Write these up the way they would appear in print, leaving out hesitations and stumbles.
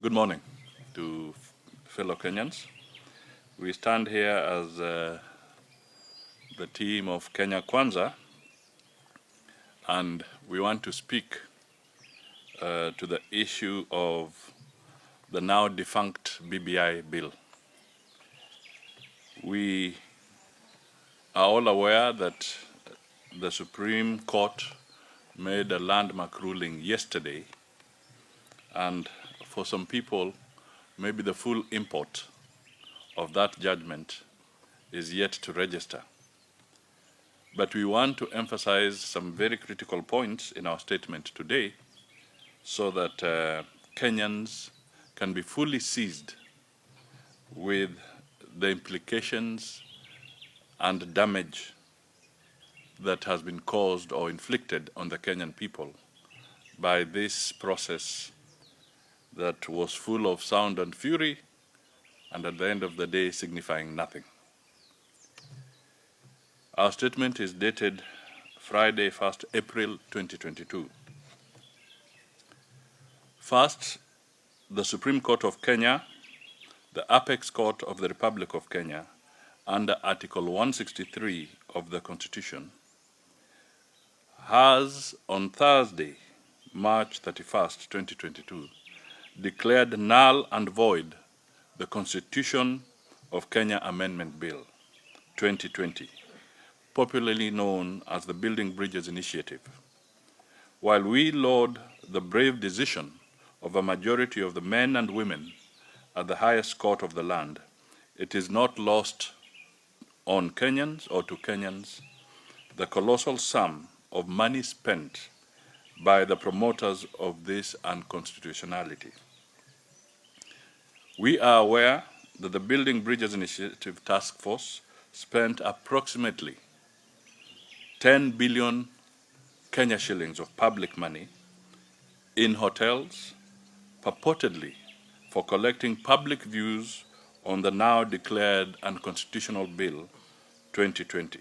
Good morning to fellow Kenyans. We stand here as the team of Kenya Kwanza, and we want to speak to the issue of the now defunct BBI bill. We are all aware that the Supreme Court made a landmark ruling yesterday, and for some people, maybe the full import of that judgment is yet to register. But we want to emphasize some very critical points in our statement today so that Kenyans can be fully seized with the implications and damage that has been caused or inflicted on the Kenyan people by this process that was full of sound and fury, and at the end of the day signifying nothing. Our statement is dated Friday, 1st April 2022. First, the Supreme Court of Kenya, the apex court of the Republic of Kenya, under Article 163 of the Constitution, has on Thursday, March 31st, 2022, declared null and void the Constitution of Kenya Amendment Bill 2020, popularly known as the Building Bridges Initiative. While we laud the brave decision of a majority of the men and women at the highest court of the land, it is not lost on Kenyans or to Kenyans the colossal sum of money spent by the promoters of this unconstitutionality. We are aware that the Building Bridges Initiative Task Force spent approximately 10 billion Kenya shillings of public money in hotels, purportedly for collecting public views on the now declared unconstitutional Bill 2020.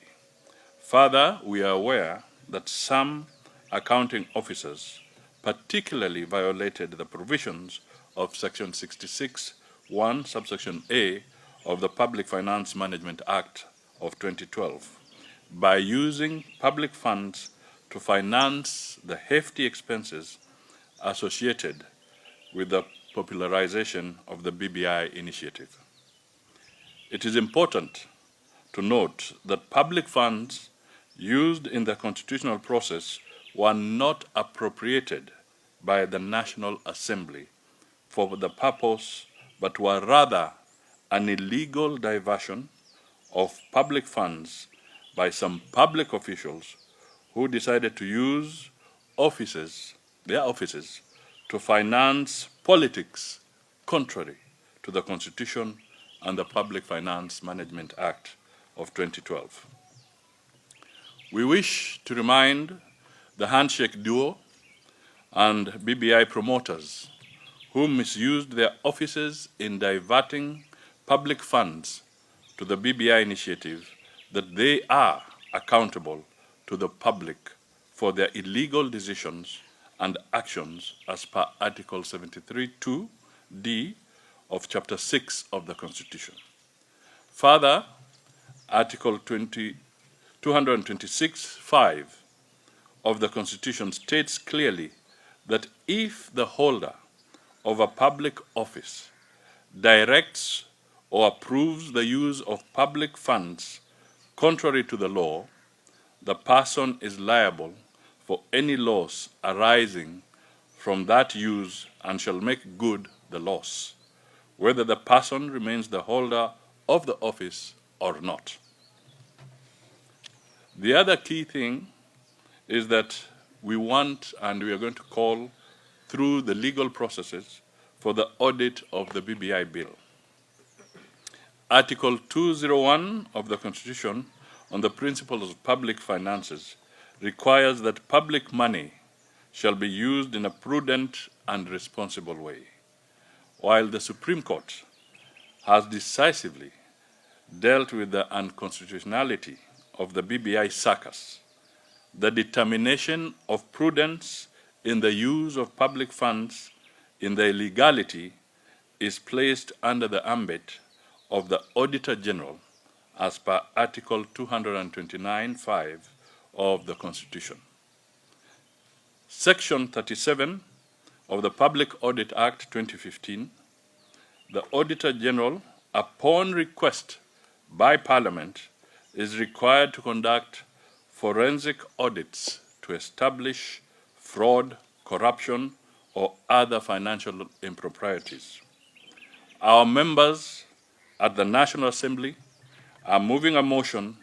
Further, we are aware that some accounting officers particularly violated the provisions of Section 66(1) subsection A of the Public Finance Management Act of 2012 by using public funds to finance the hefty expenses associated with the popularization of the BBI initiative. It is important to note that public funds used in the constitutional process were not appropriated by the National Assembly for the purpose, but were rather an illegal diversion of public funds by some public officials who decided to use their offices to finance politics contrary to the Constitution and the Public Finance Management Act of 2012. We wish to remind the handshake duo and BBI promoters who misused their offices in diverting public funds to the BBI initiative that they are accountable to the public for their illegal decisions and actions as per Article 73(2)(d) of Chapter 6 of the Constitution. Further, Article 226(5) of the Constitution states clearly that if the holder of a public office directs or approves the use of public funds contrary to the law, the person is liable for any loss arising from that use and shall make good the loss, whether the person remains the holder of the office or not. The other key thing is that we want and we are going to call through the legal processes for the audit of the BBI bill. Article 201 of the Constitution on the principles of public finances requires that public money shall be used in a prudent and responsible way. While the Supreme Court has decisively dealt with the unconstitutionality of the BBI circus, the determination of prudence in the use of public funds in the illegality is placed under the ambit of the Auditor General as per Article 229(5) of the Constitution. Section 37 of the Public Audit Act 2015, the Auditor General, upon request by Parliament, is required to conduct forensic audits to establish fraud, corruption, or other financial improprieties. Our members at the National Assembly are moving a motion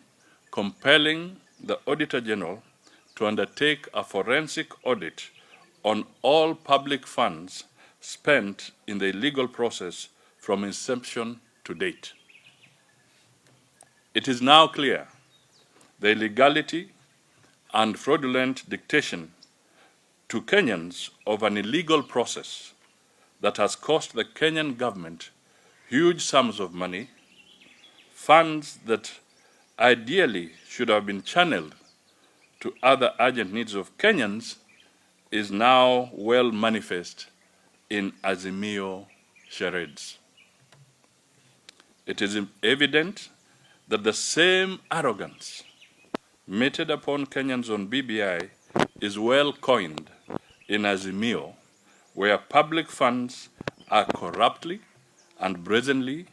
compelling the Auditor General to undertake a forensic audit on all public funds spent in the illegal process from inception to date. It is now clear the illegality and fraudulent dictation to Kenyans of an illegal process that has cost the Kenyan government huge sums of money, funds that ideally should have been channeled to other urgent needs of Kenyans, is now well manifest in Azimio charades. It is evident that the same arrogance meted upon Kenyans on BBI is well coined in Azimio, where public funds are corruptly and brazenly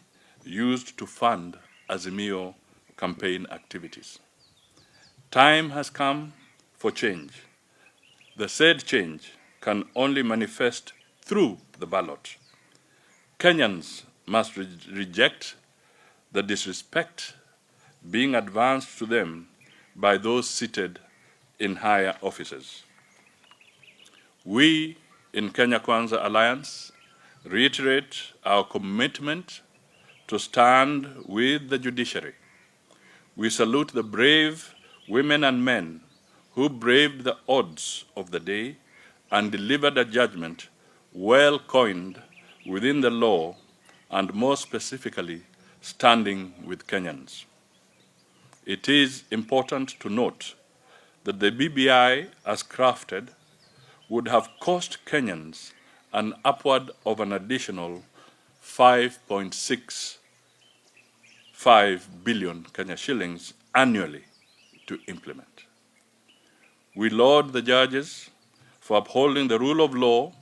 used to fund Azimio campaign activities. Time has come for change. The said change can only manifest through the ballot. Kenyans must reject the disrespect being advanced to them by those seated in higher offices. We in Kenya Kwanza Alliance reiterate our commitment to stand with the judiciary. We salute the brave women and men who braved the odds of the day and delivered a judgment well coined within the law and more specifically standing with Kenyans. It is important to note that the BBI, as crafted, would have cost Kenyans an upward of an additional 5.65 billion Kenya shillings annually to implement. We laud the judges for upholding the rule of law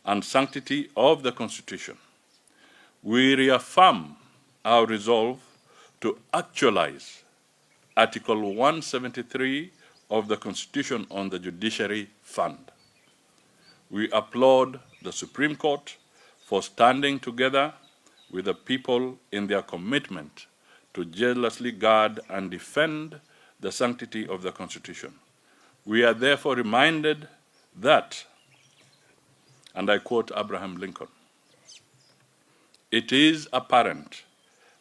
and sanctity of the Constitution. We reaffirm our resolve to actualize Article 173 of the Constitution on the Judiciary Fund. We applaud the Supreme Court for standing together with the people in their commitment to jealously guard and defend the sanctity of the Constitution. We are therefore reminded that, and I quote Abraham Lincoln, "It is apparent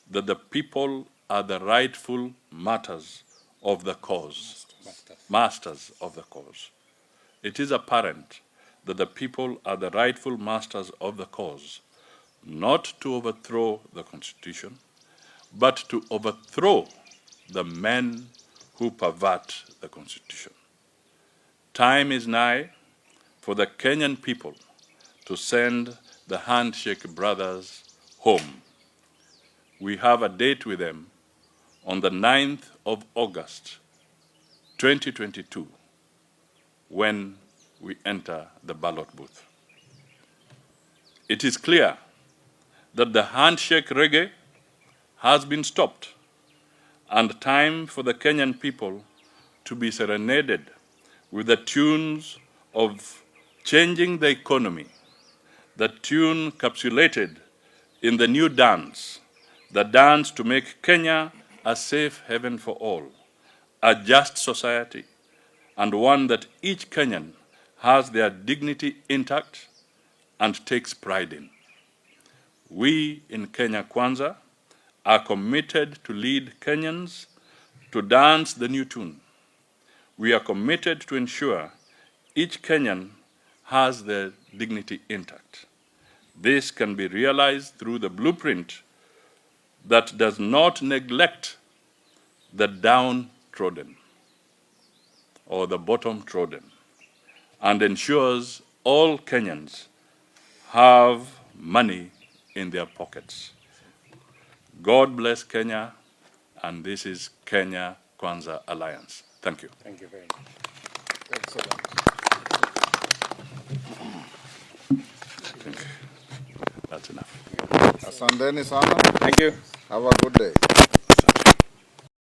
that the people are the rightful masters of the cause." Masters of the cause. It is apparent that the people are the rightful masters of the cause, not to overthrow the Constitution, but to overthrow the men who pervert the Constitution. Time is nigh for the Kenyan people to send the Handshake Brothers home. We have a date with them on the 9th of August, 2022, when we enter the ballot booth. It is clear that the handshake reggae has been stopped and time for the Kenyan people to be serenaded with the tunes of changing the economy, the tune capsulated in the new dance, the dance to make Kenya a safe haven for all, a just society, and one that each Kenyan has their dignity intact and takes pride in. We in Kenya Kwanza are committed to lead Kenyans to dance the new tune. We are committed to ensure each Kenyan has their dignity intact. This can be realized through the blueprint that does not neglect the downtrodden or the bottom-trodden and ensures all Kenyans have money in their pockets. God bless Kenya, and this is Kenya Kwanza Alliance. Thank you. Thank you very much. Excellent. That's enough. Asanteni sana. Thank you. Have a good day.